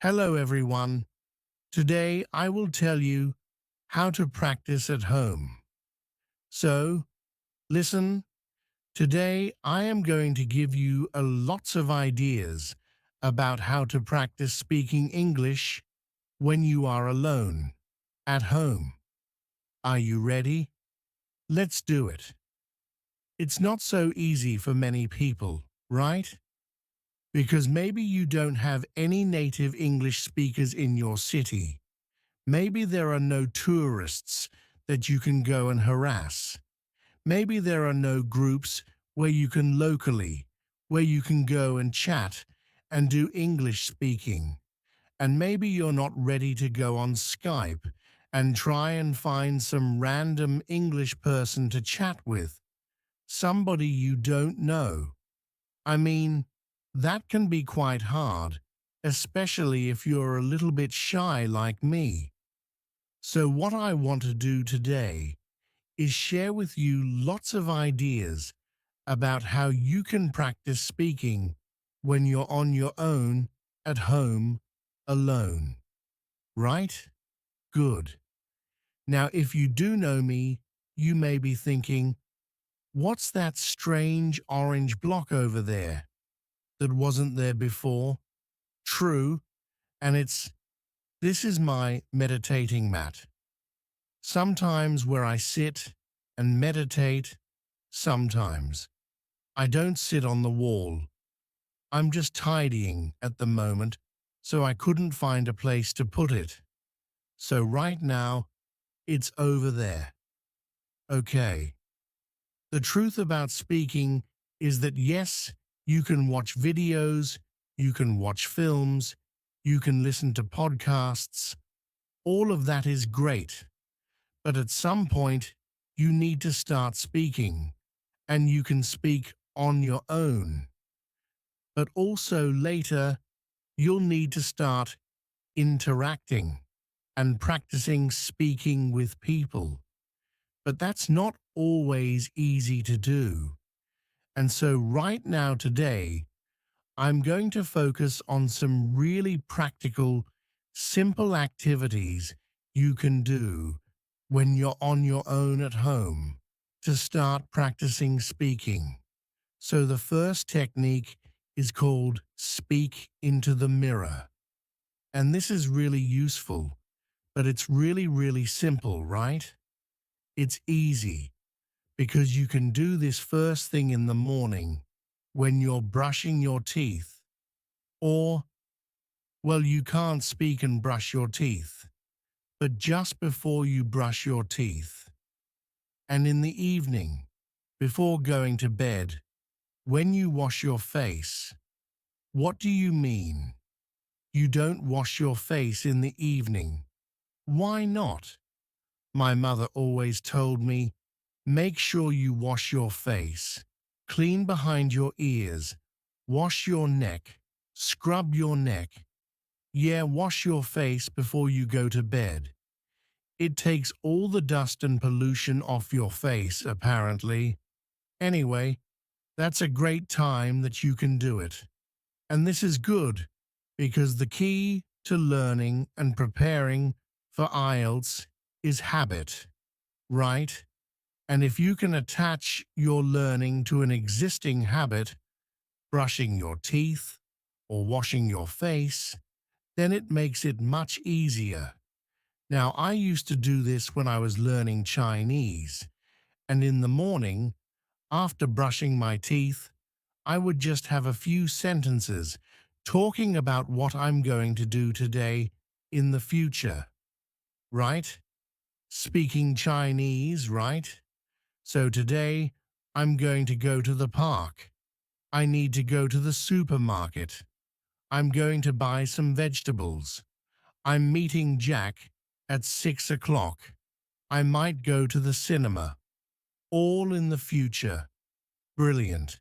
Hello everyone. Today I will tell you how to practice at home. So, listen, today I am going to give you a lots of ideas about how to practice speaking English when you are alone, at home. Are you ready? Let's do it. It's not so easy for many people, right? Because maybe you don't have any native English speakers in your city. Maybe there are no tourists that you can go and harass. Maybe there are no groups where you can go and chat and do English speaking. And maybe you're not ready to go on Skype and try and find some random English person to chat with, somebody you don't know. I mean, that can be quite hard, especially if you're a little bit shy like me. So what I want to do today is share with you lots of ideas about how you can practice speaking when you're on your own, at home, alone. Right? Good. Now, if you do know me, you may be thinking, what's that strange orange block over there that wasn't there before? True, and this is my meditating mat. Sometimes where I sit and meditate, sometimes. I don't sit on the wall. I'm just tidying at the moment, so I couldn't find a place to put it. So right now, it's over there. Okay. The truth about speaking is that yes, you can watch videos, you can watch films, you can listen to podcasts. All of that is great. But at some point, you need to start speaking, and you can speak on your own. But also later, you'll need to start interacting and practicing speaking with people. But that's not always easy to do. And so right now today, I'm going to focus on some really practical, simple activities you can do when you're on your own at home to start practicing speaking. So the first technique is called speak into the mirror. And this is really useful, but it's really simple, right? It's easy because you can do this first thing in the morning when you're brushing your teeth. Or, well, you can't speak and brush your teeth, but just before you brush your teeth. And in the evening, before going to bed, when you wash your face. What do you mean? You don't wash your face in the evening. Why not? My mother always told me, make sure you wash your face, clean behind your ears, wash your neck, scrub your neck. Yeah, wash your face before you go to bed. It takes all the dust and pollution off your face, apparently. Anyway, that's a great time that you can do it. And this is good because the key to learning and preparing for IELTS is habit, right? And if you can attach your learning to an existing habit, brushing your teeth or washing your face, then it makes it much easier. Now, I used to do this when I was learning Chinese, and in the morning, after brushing my teeth, I would just have a few sentences talking about what I'm going to do today in the future, right? Speaking Chinese, right? So today, I'm going to go to the park. I need to go to the supermarket. I'm going to buy some vegetables. I'm meeting Jack at 6 o'clock. I might go to the cinema. All in the future. Brilliant.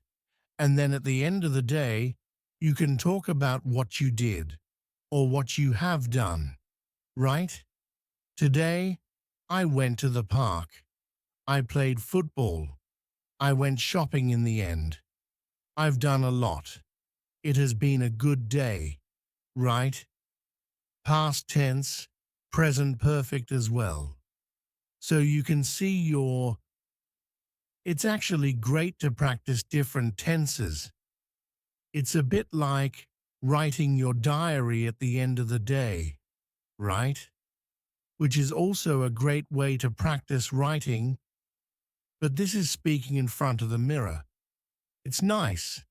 And then at the end of the day, you can talk about what you did or what you have done, right? Today, I went to the park. I played football. I went shopping in the end. I've done a lot. It has been a good day, right? past tense, present perfect as well. So you can see it's actually great to practice different tenses. It's a bit like writing your diary at the end of the day, right? Which is also a great way to practice writing, but this is speaking in front of the mirror. It's nice.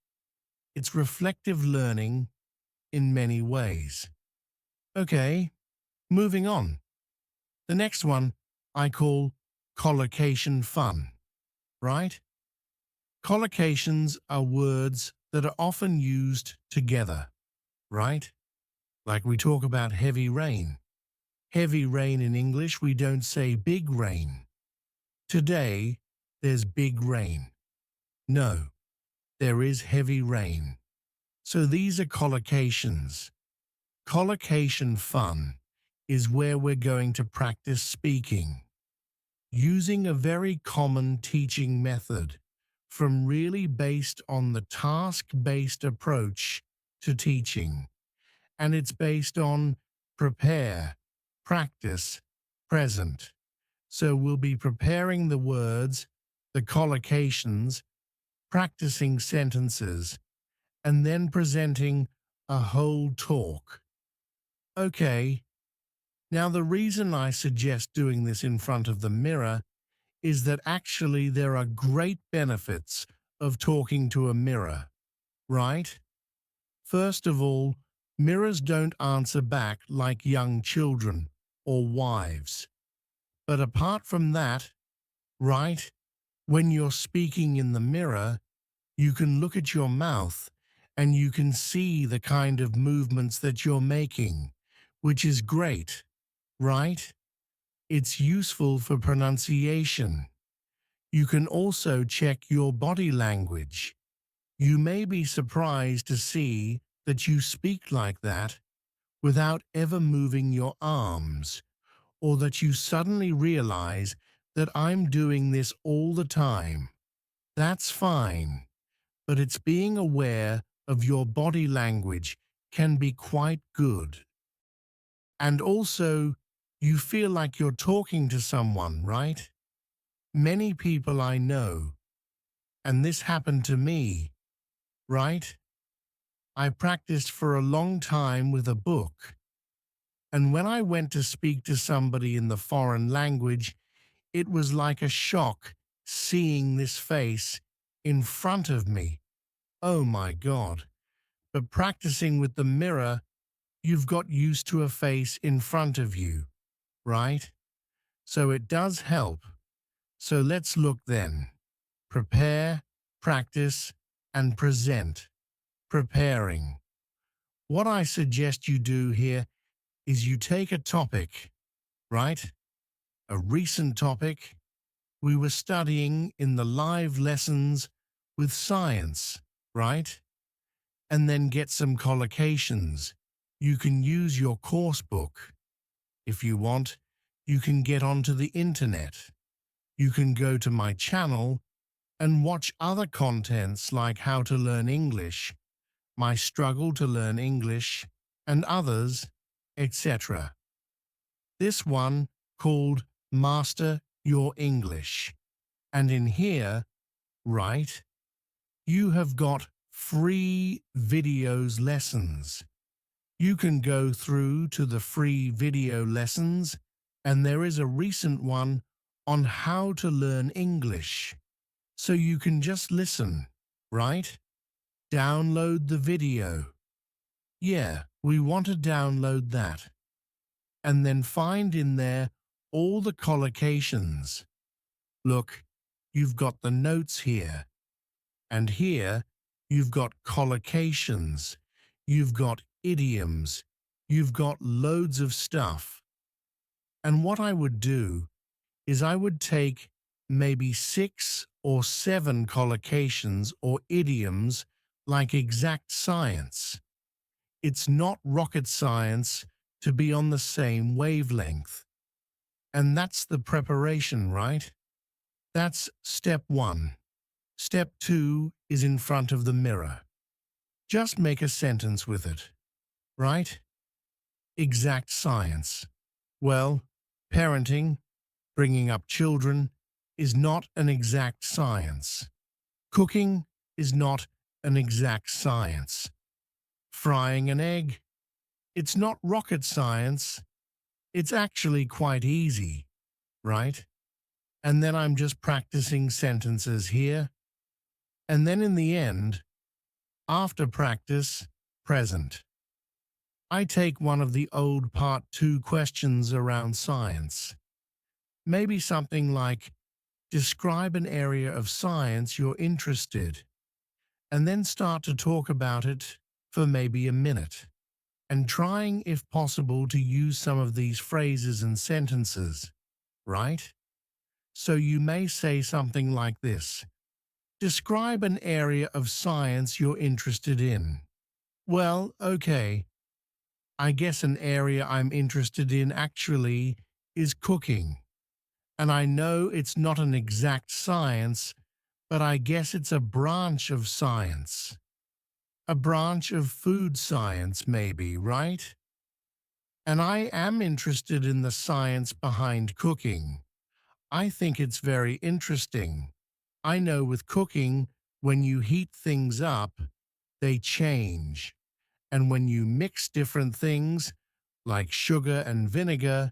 It's reflective learning in many ways. Okay, moving on. The next one I call collocation fun, right? Collocations are words that are often used together, right? Like we talk about heavy rain. Heavy rain in English, we don't say big rain. Today, there's big rain. No, there is heavy rain. So these are collocations. Collocation fun is where we're going to practice speaking, using a very common teaching method from really based on the task-based approach to teaching. And it's based on prepare, practice, present. So we'll be preparing the words, the collocations, practicing sentences, and then presenting a whole talk. Okay, now the reason I suggest doing this in front of the mirror is that actually there are great benefits of talking to a mirror, right? First of all, mirrors don't answer back like young children or wives. But apart from that, right, when you're speaking in the mirror, you can look at your mouth and you can see the kind of movements that you're making, which is great, right? It's useful for pronunciation. You can also check your body language. You may be surprised to see that you speak like that without ever moving your arms, or that you suddenly realize that I'm doing this all the time. That's fine, but it's being aware of your body language can be quite good. And also, you feel like you're talking to someone, right? Many people I know, and this happened to me, right? I practiced for a long time with a book, and when I went to speak to somebody in the foreign language, it was like a shock seeing this face in front of me. Oh my God. But practicing with the mirror, you've got used to a face in front of you, right? So it does help. So let's look then. Prepare, practice, and present. Preparing. What I suggest you do here is you take a topic, right? A recent topic we were studying in the live lessons with science, right? And then get some collocations. You can use your course book. If you want, you can get onto the internet. You can go to my channel and watch other contents like How to Learn English, My Struggle to Learn English, and others, etc. This one called Master Your English. And in here, right, you have got free videos lessons. You can go through to the free video lessons, and there is a recent one on how to learn English. So you can just listen, right? Download the video. Yeah, we want to download that. And then find in there all the collocations. Look, you've got the notes here. And here, you've got collocations. You've got idioms. You've got loads of stuff. And what I would do is I would take maybe 6 or 7 collocations or idioms like exact science. It's not rocket science to be on the same wavelength. And that's the preparation, right? That's step 1. Step 2 is in front of the mirror. Just make a sentence with it, right? exact science. Well, parenting, bringing up children, is not an exact science. Cooking is not an exact science. Frying an egg, it's not rocket science. It's actually quite easy, right? And then I'm just practicing sentences here. And then in the end, after practice, present. I take one of the old part 2 questions around science. Maybe something like, describe an area of science you're interested, and then start to talk about it for maybe a minute, and trying, if possible, to use some of these phrases and sentences, right? So you may say something like this. Describe an area of science you're interested in. Well, okay. I guess an area I'm interested in actually is cooking. And I know it's not an exact science, but I guess it's a branch of science. A branch of food science, maybe, right? And I am interested in the science behind cooking. I think it's very interesting. I know with cooking, when you heat things up, they change. And when you mix different things, like sugar and vinegar,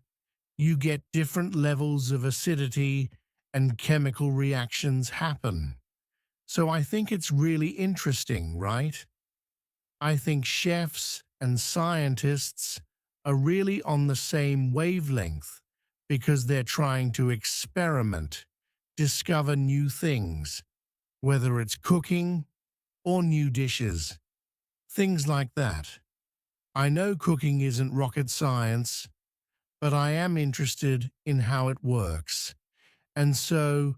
you get different levels of acidity and chemical reactions happen. So I think it's really interesting, right? I think chefs and scientists are really on the same wavelength because they're trying to experiment, discover new things, whether it's cooking or new dishes, things like that. I know cooking isn't rocket science, but I am interested in how it works. And so,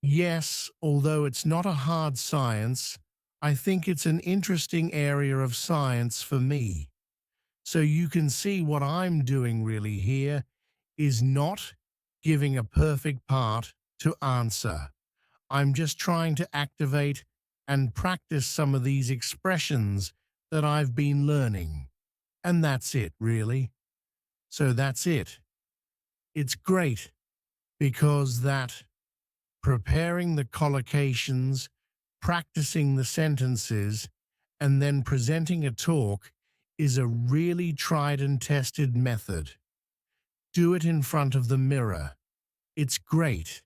yes, although it's not a hard science, I think it's an interesting area of science for me. So you can see what I'm doing really here is not giving a perfect part to answer. I'm just trying to activate and practice some of these expressions that I've been learning. And that's it, really. So that's it. It's great because that preparing the collocations, practicing the sentences, and then presenting a talk is a really tried and tested method. Do it in front of the mirror. It's great.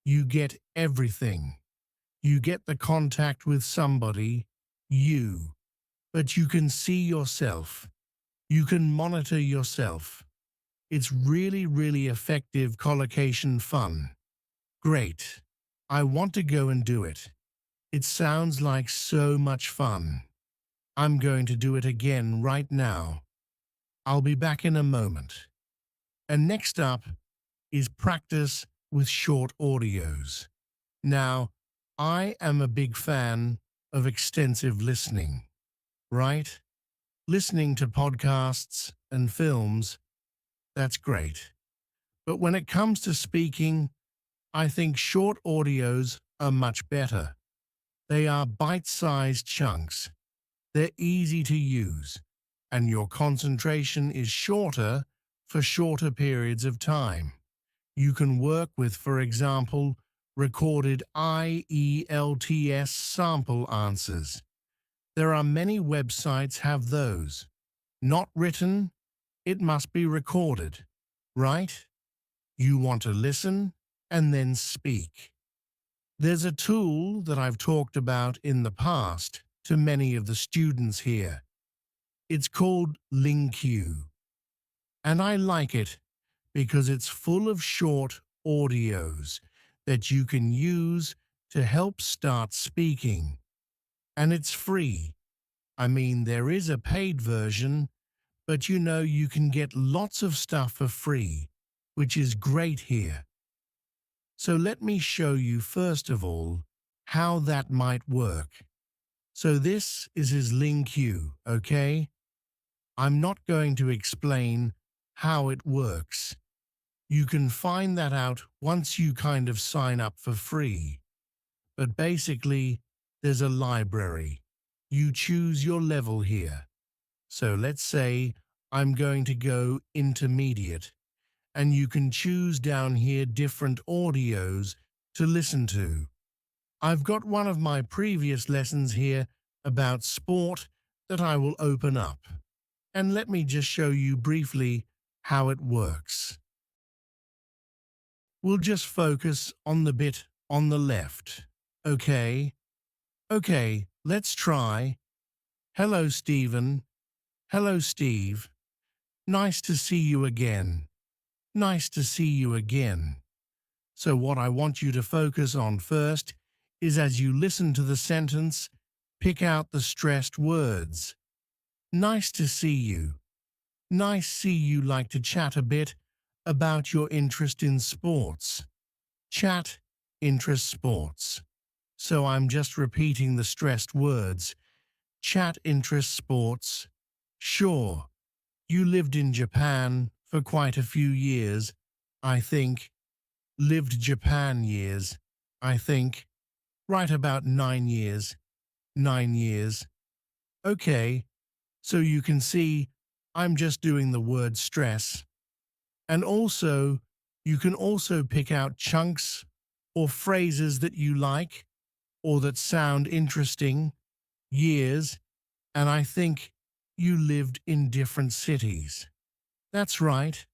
You get everything. You get the contact with somebody, you, but you can see yourself. You can monitor yourself. It's really, really effective collocation fun. Great. I want to go and do it. It sounds like so much fun. I'm going to do it again right now. I'll be back in a moment. And next up is practice with short audios. Now, I am a big fan of extensive listening, right? Listening to podcasts and films, that's great. But when it comes to speaking, I think short audios are much better. They are bite-sized chunks. They're easy to use, and your concentration is shorter for shorter periods of time. You can work with, for example, recorded IELTS sample answers. There are many websites have those. Not written, it must be recorded, right? You want to listen and then speak. There's a tool that I've talked about in the past to many of the students here. It's called LingQ, and I like it because it's full of short audios that you can use to help start speaking. And it's free. I mean, there is a paid version, but you know you can get lots of stuff for free, which is great here. So let me show you first of all how that might work. So this is his LingQ, okay? I'm not going to explain how it works. You can find that out once you kind of sign up for free. But basically, there's a library. You choose your level here. So let's say I'm going to go intermediate, and you can choose down here different audios to listen to. I've got one of my previous lessons here about sport that I will open up, and let me just show you briefly how it works. We'll just focus on the bit on the left. Okay? Okay, let's try. Hello, Stephen. Hello, Steve. Nice to see you again. Nice to see you again. So what I want you to focus on first is as you listen to the sentence, pick out the stressed words. Nice to see you. Nice see you like to chat a bit about your interest in sports. Chat, interest, sports. So I'm just repeating the stressed words. Chat, interest, sports. Sure, you lived in Japan for quite a few years, I think. Lived Japan years, I think. Right about 9 years. 9 years. Okay, so you can see I'm just doing the word stress. And also, you can also pick out chunks or phrases that you like or that sound interesting, years, and I think you lived in different cities. That's right.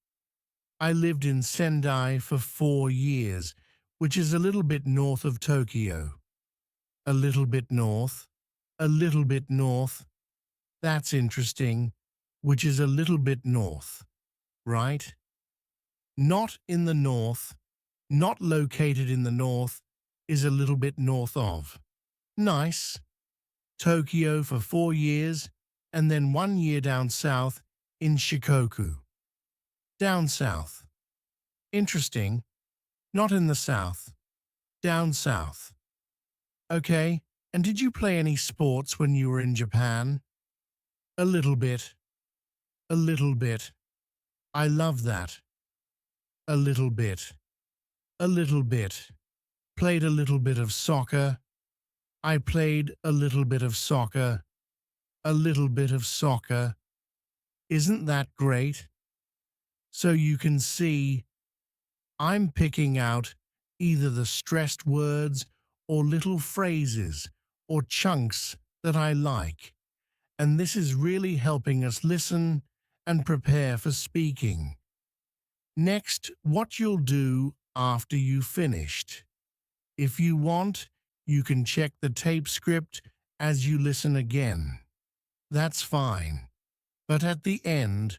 I lived in Sendai for 4 years, which is a little bit north of Tokyo. A little bit north. A little bit north. That's interesting, which is a little bit north, right? Not in the north, not located in the north, is a little bit north of. Nice. Tokyo for 4 years, and then 1 year down south in Shikoku. Down south. Interesting. Not in the south. Down south. Okay, and did you play any sports when you were in Japan? A little bit. A little bit. I love that. A little bit. A little bit. Played a little bit of soccer. I played a little bit of soccer. A little bit of soccer. Isn't that great? So you can see I'm picking out either the stressed words or little phrases or chunks that I like, and this is really helping us listen and prepare for speaking. Next, what you'll do after you've finished. If you want, you can check the tape script as you listen again. That's fine. But at the end,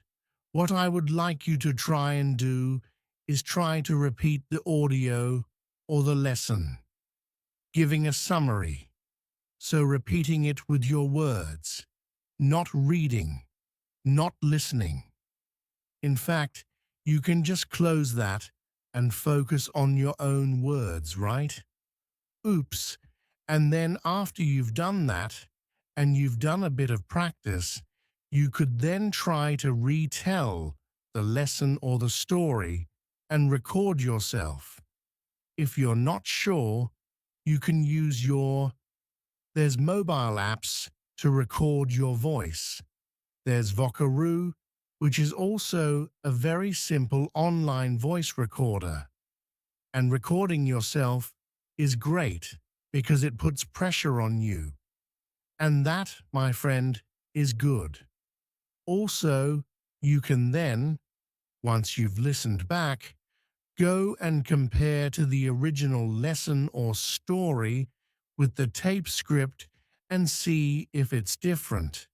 what I would like you to try and do is try to repeat the audio or the lesson, giving a summary. So repeating it with your words, not reading, not listening. In fact, you can just close that and focus on your own words, right? Oops. And then after you've done that, and you've done a bit of practice, you could then try to retell the lesson or the story and record yourself. If you're not sure, you can use there's mobile apps to record your voice. There's Vocaroo, which is also a very simple online voice recorder. And recording yourself is great because it puts pressure on you. And that, my friend, is good. Also, you can then, once you've listened back, go and compare to the original lesson or story with the tape script and see if it's different.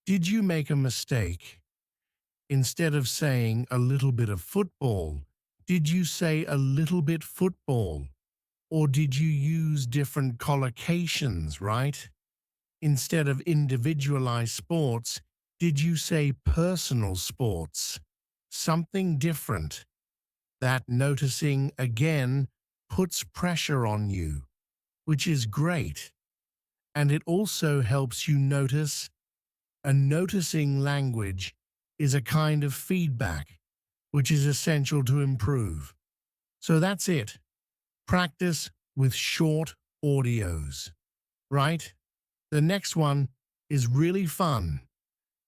Did you make a mistake? Instead of saying a little bit of football, did you say a little bit football? Or did you use different collocations, right? Instead of individualized sports, did you say personal sports? Something different. That noticing again puts pressure on you, which is great. And it also helps you notice. A noticing language is a kind of feedback, which is essential to improve. So that's it. Practice with short audios, right? The next one is really fun.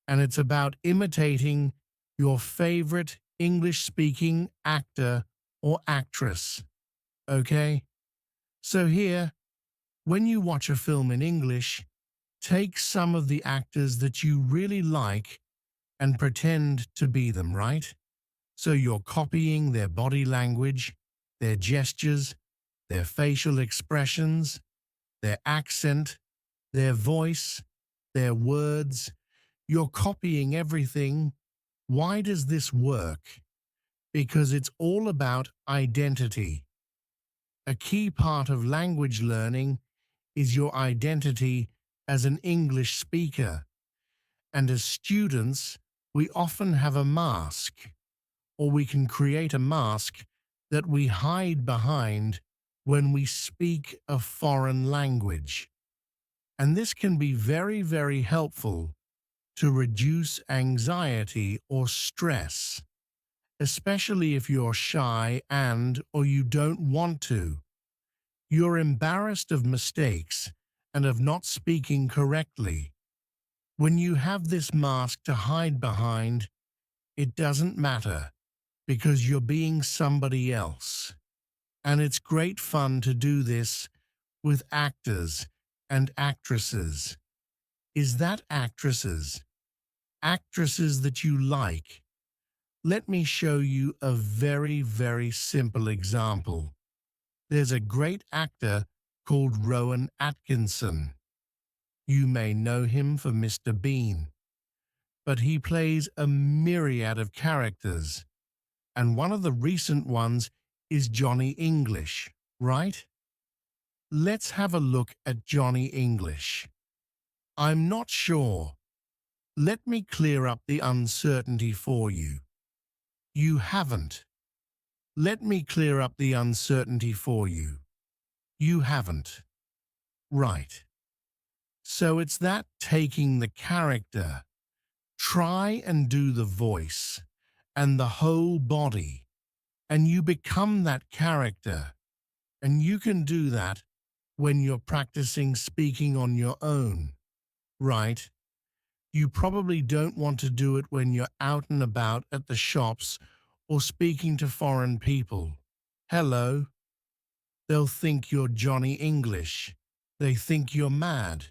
and it's about imitating your favorite English-speaking actor or actress, okay? So here, when you watch a film in English, take some of the actors that you really like and pretend to be them, right? So you're copying their body language, their gestures, their facial expressions, their accent, their voice, their words. You're copying everything. Why does this work? Because it's all about identity. A key part of language learning is your identity as an English speaker. And as students, we often have a mask, or we can create a mask that we hide behind when we speak a foreign language. And this can be very, very helpful to reduce anxiety or stress, especially if you're shy and or you don't want to. You're embarrassed of mistakes and of not speaking correctly. When you have this mask to hide behind, it doesn't matter because you're being somebody else. And it's great fun to do this with actors and actresses. Is that actresses? Actresses that you like? Let me show you a very, very simple example. There's a great actor called Rowan Atkinson. You may know him for Mr. Bean, but he plays a myriad of characters, and one of the recent ones is Johnny English, right? Let's have a look at Johnny English. I'm not sure. Let me clear up the uncertainty for you. You haven't. Let me clear up the uncertainty for you. You haven't. Right. So it's that taking the character. Try and do the voice and the whole body, and you become that character. And you can do that when you're practicing speaking on your own, right? You probably don't want to do it when you're out and about at the shops or speaking to foreign people. Hello. They'll think you're Johnny English. They think you're mad.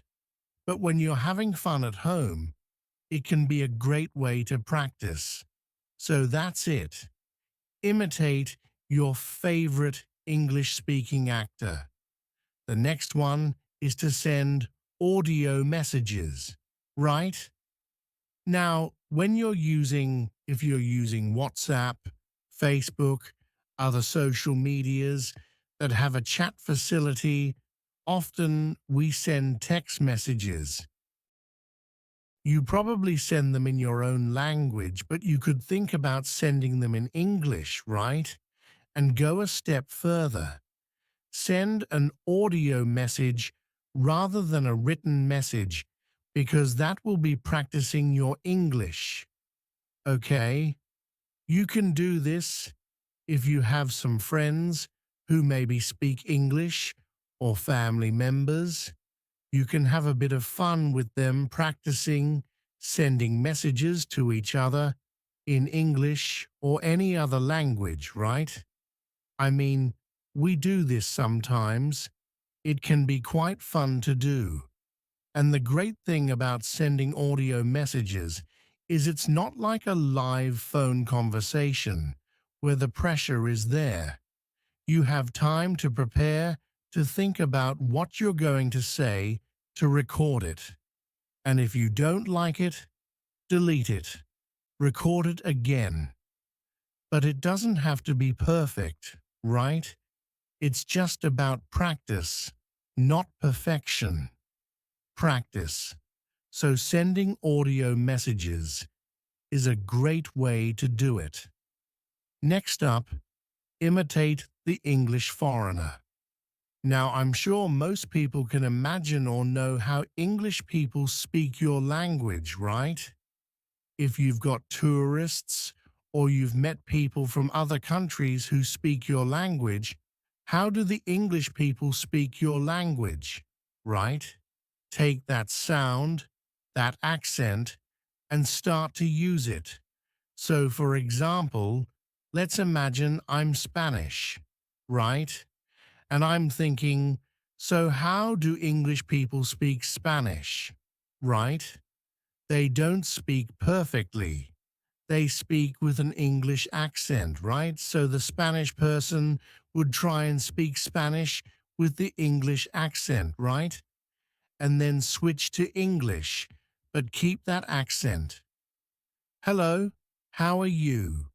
But when you're having fun at home, it can be a great way to practice. So that's it. Imitate your favorite English-speaking actor. The next one is to send audio messages, right? Now, if you're using WhatsApp, Facebook, other social medias that have a chat facility, often we send text messages. You probably send them in your own language, but you could think about sending them in English, right? And go a step further. Send an audio message rather than a written message, because that will be practicing your English. Okay? You can do this if you have some friends who maybe speak English or family members. You can have a bit of fun with them practicing sending messages to each other in English or any other language, right? I mean, we do this sometimes. It can be quite fun to do. And the great thing about sending audio messages is it's not like a live phone conversation where the pressure is there. You have time to prepare, to think about what you're going to say, to record it. And if you don't like it, delete it. Record it again. But it doesn't have to be perfect, right? It's just about practice, not perfection. Practice. So sending audio messages is a great way to do it. Next up, imitate the English foreigner. Now, I'm sure most people can imagine or know how English people speak your language, right? If you've got tourists or you've met people from other countries who speak your language, how do the English people speak your language, right? Take that sound, that accent, and start to use it. So, for example, let's imagine I'm Spanish, right? And I'm thinking, so how do English people speak Spanish, right? They don't speak perfectly. They speak with an English accent, right? So the Spanish person would try and speak Spanish with the English accent, right? And then switch to English, but keep that accent. Hello, how are you?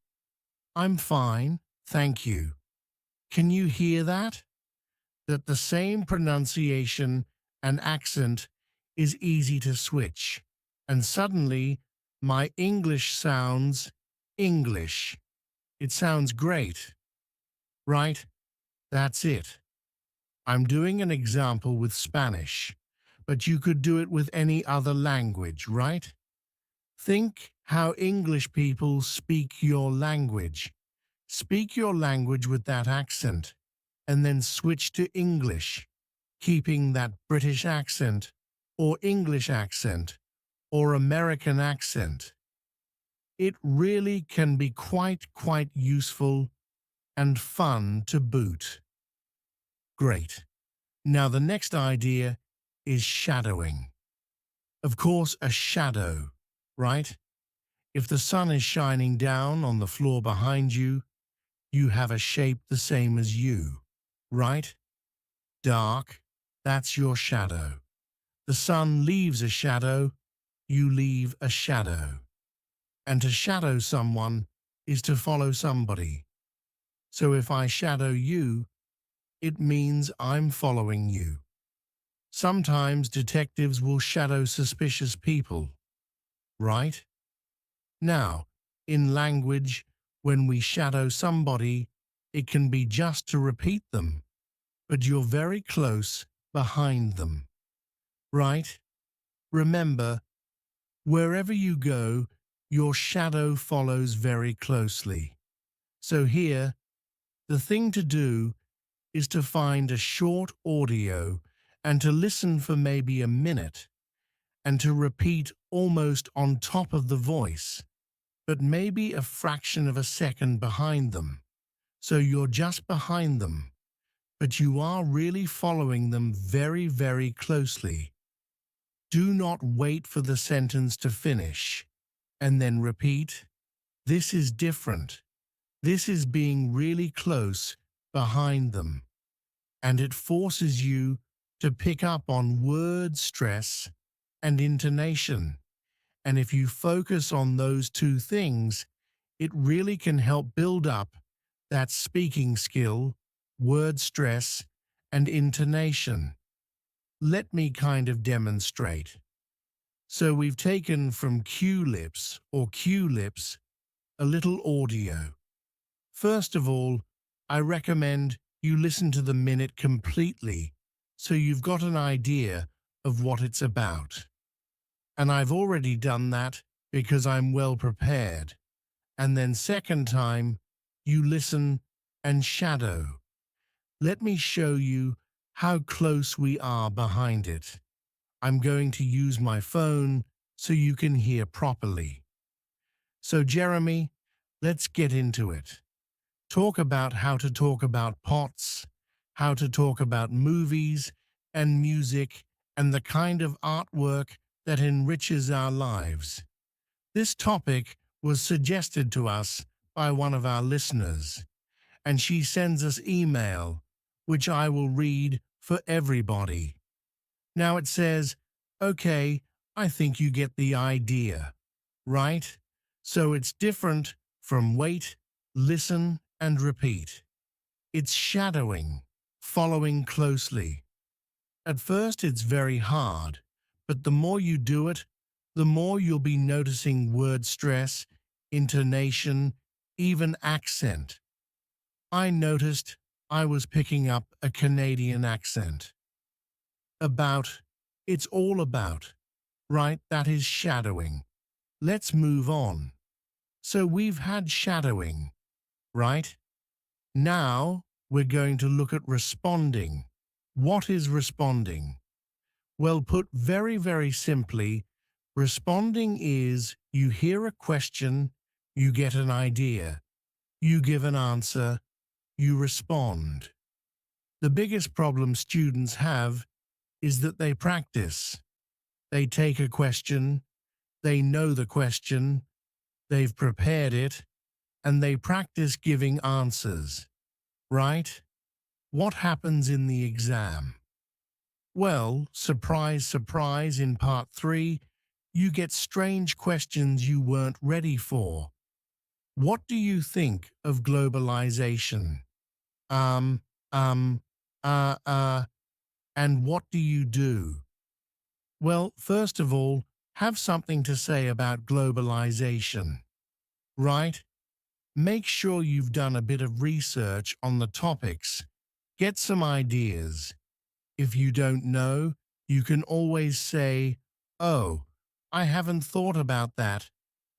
I'm fine, thank you. Can you hear that? That the same pronunciation and accent is easy to switch. And suddenly, my English sounds English. It sounds great, right? That's it. I'm doing an example with Spanish, but you could do it with any other language, right? Think how English people speak your language. Speak your language with that accent, and then switch to English, keeping that British accent, or English accent, or American accent. It really can be quite useful and fun to boot. Great. Now the next idea is shadowing. Of course, a shadow, right? If the sun is shining down on the floor behind you, you have a shape the same as you, right? Dark, that's your shadow. The sun leaves a shadow, you leave a shadow. And to shadow someone is to follow somebody. So if I shadow you, it means I'm following you. Sometimes detectives will shadow suspicious people, right? Now, in language, when we shadow somebody, it can be just to repeat them, but you're very close behind them, right? Remember, wherever you go, your shadow follows very closely. So here, the thing to do is to find a short audio and to listen for maybe a minute and to repeat almost on top of the voice, but maybe a fraction of a second behind them. So you're just behind them, but you are really following them very closely. Do not wait for the sentence to finish and then repeat. This is different. This is being really close behind them, and it forces you to pick up on word stress and intonation. And if you focus on those two things, it really can help build up that speaking skill, word stress, and intonation. Let me kind of demonstrate. So we've taken from Q-lips or Q-lips a little audio. First of all, I recommend you listen to the minute completely so you've got an idea of what it's about. And I've already done that because I'm well prepared. And then second time, you listen and shadow. Let me show you how close we are behind it. I'm going to use my phone so you can hear properly. So Jeremy, let's get into it. Talk about how to talk about pots, how to talk about movies and music and the kind of artwork that enriches our lives. This topic was suggested to us by one of our listeners, and she sends us email, which I will read for everybody. Now it says, okay, I think you get the idea, right? So it's different from wait, listen, and repeat. It's shadowing, following closely. At first it's very hard, but the more you do it, the more you'll be noticing word stress, intonation, even accent. I noticed I was picking up a Canadian accent. About, it's all about, right? That is shadowing. Let's move on. So we've had shadowing, right? Now we're going to look at responding. What is responding? Well, put very simply, Responding is you hear a question, you get an idea, you give an answer, you respond. The biggest problem students have is that they practice. They take a question, they know the question, they've prepared it, and they practice giving answers. Right? What happens in the exam? Well, surprise, surprise, in part 3, you get strange questions you weren't ready for. What do you think of globalization? Um, um, uh, uh, and what do you do? Well, first of all, have something to say about globalization, right? Make sure you've done a bit of research on the topics. Get some ideas. If you don't know, you can always say, "Oh, I haven't thought about that.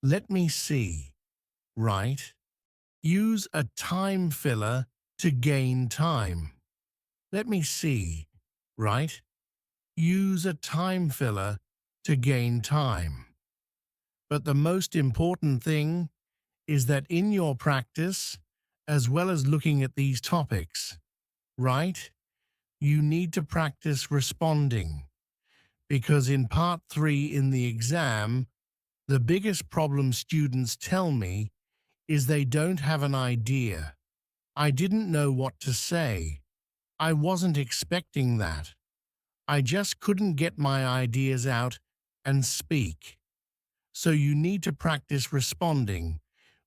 Let me see." Right? Use a time filler to gain time. Let me see. Right? Use a time filler to gain time. But the most important thing is that in your practice, as well as looking at these topics, right, you need to practice responding. Because in part 3 in the exam, the biggest problem students tell me is they don't have an idea. I didn't know what to say. I wasn't expecting that. I just couldn't get my ideas out and speak. So you need to practice responding,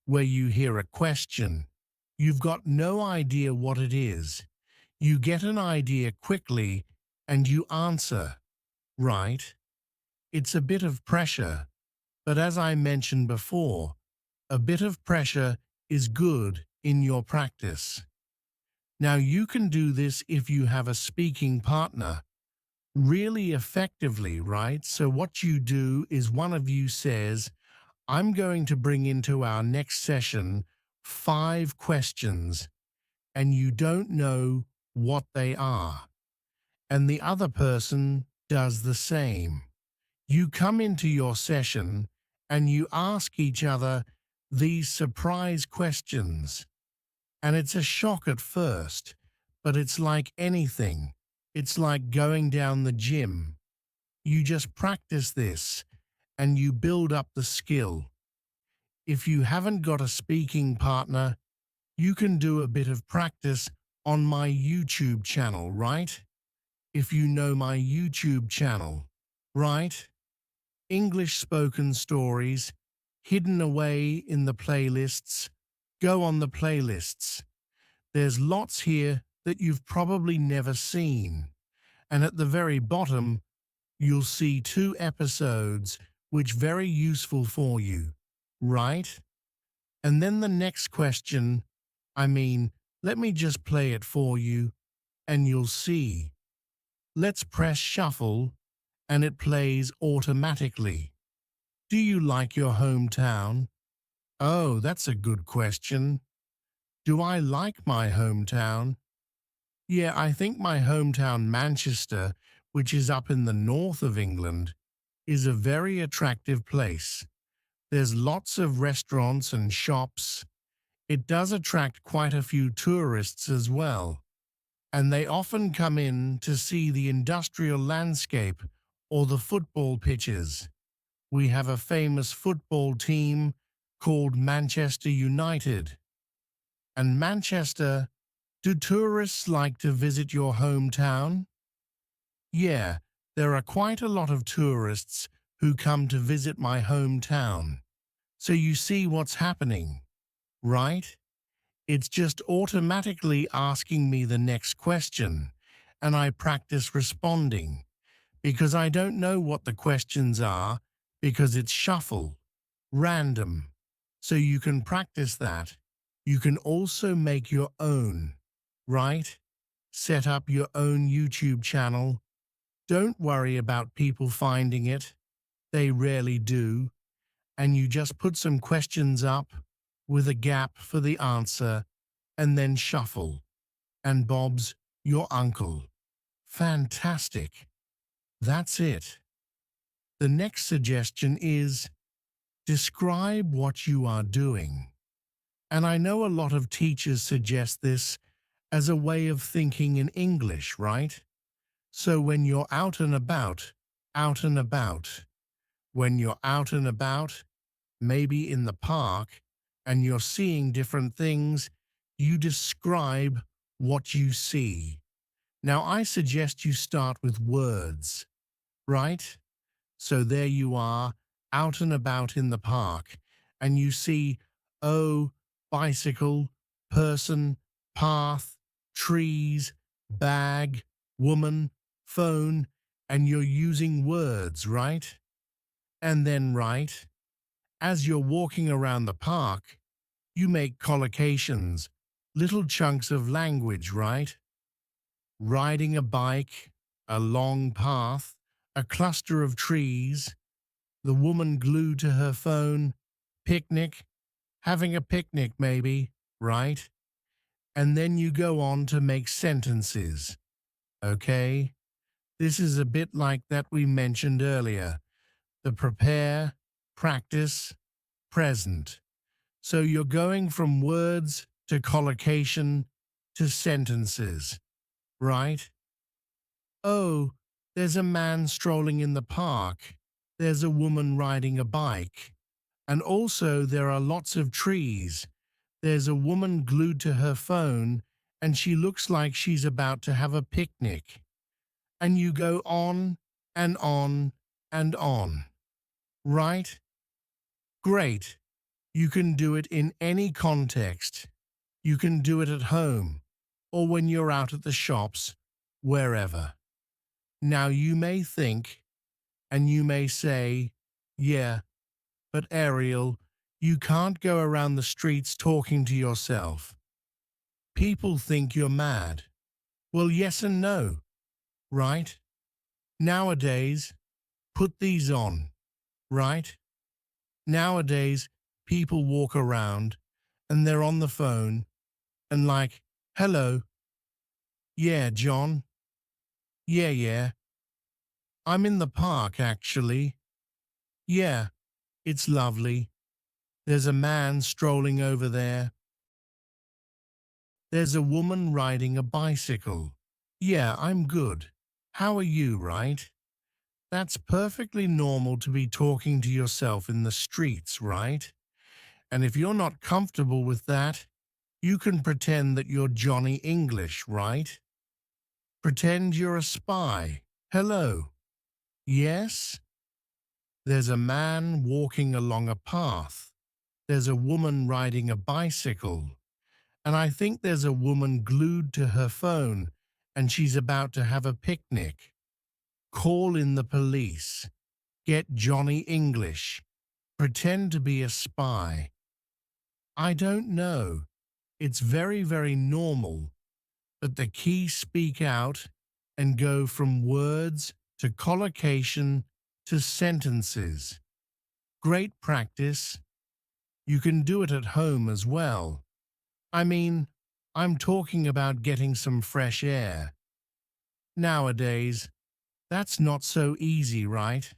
where you hear a question. You've got no idea what it is. You get an idea quickly and you answer, right? It's a bit of pressure, but as I mentioned before, a bit of pressure is good in your practice. Now you can do this if you have a speaking partner really effectively, right? So what you do is one of you says, "I'm going to bring into our next session 5 questions," and you don't know what they are. And the other person does the same. You come into your session and you ask each other these surprise questions. And it's a shock at first, but it's like anything. It's like going down the gym. You just practice this and you build up the skill. If you haven't got a speaking partner, you can do a bit of practice on my YouTube channel, right? If you know my YouTube channel, right? English spoken stories, hidden away in the playlists. Go on the playlists. There's lots here that you've probably never seen. And at the very bottom, you'll see 2 episodes which very useful for you, right? And then the next question, let me just play it for you and you'll see. Let's press shuffle and it plays automatically. Do you like your hometown? Oh, that's a good question. Do I like my hometown? Yeah, I think my hometown Manchester, which is up in the north of England, is a very attractive place. There's lots of restaurants and shops. It does attract quite a few tourists as well, and they often come in to see the industrial landscape or the football pitches. We have a famous football team called Manchester United. And Manchester, do tourists like to visit your hometown? Yeah, there are quite a lot of tourists who come to visit my hometown. So you see what's happening, right? It's just automatically asking me the next question, and I practice responding, because I don't know what the questions are, because it's shuffle, random. So you can practice that. You can also make your own, right? Set up your own YouTube channel. Don't worry about people finding it. They rarely do. And you just put some questions up with a gap for the answer and then shuffle. And Bob's your uncle. Fantastic. That's it. The next suggestion is describe what you are doing. And I know a lot of teachers suggest this as a way of thinking in English, right? So when you're out and about, when you're out and about, maybe in the park, and you're seeing different things, you describe what you see. Now, I suggest you start with words, right? So there you are, out and about in the park, and you see, oh, bicycle, person, path, trees, bag, woman, phone, and you're using words, right? And then, right, as you're walking around the park, you make collocations, little chunks of language, right? Riding a bike, a long path, a cluster of trees, the woman glued to her phone, picnic, having a picnic maybe, right? And then you go on to make sentences, okay? This is a bit like that we mentioned earlier, the prepare, practice, present. So you're going from words to collocation to sentences, right? Oh, there's a man strolling in the park. There's a woman riding a bike. And also there are lots of trees. There's a woman glued to her phone and she looks like she's about to have a picnic. And you go on and on and on. Right? Great. You can do it in any context. You can do it at home or when you're out at the shops, wherever. Now you may think and you may say, yeah, but Ariel, you can't go around the streets talking to yourself. People think you're mad. Well, yes and no, right? Nowadays, put these on, right? Nowadays, people walk around and they're on the phone and like, hello, yeah, John, yeah, I'm in the park actually. Yeah, it's lovely. There's a man strolling over there. There's a woman riding a bicycle. Yeah, I'm good. How are you, right? That's perfectly normal to be talking to yourself in the streets, right? And if you're not comfortable with that, you can pretend that you're Johnny English, right? Pretend you're a spy. Hello. Yes? There's a man walking along a path. There's a woman riding a bicycle. And I think there's a woman glued to her phone and she's about to have a picnic. Call in the police. Get Johnny English. Pretend to be a spy. I don't know. It's very, very normal. But the key speak out and go from words to collocation to sentences. Great practice. You can do it at home as well. I mean, I'm talking about getting some fresh air. Nowadays, that's not so easy, right?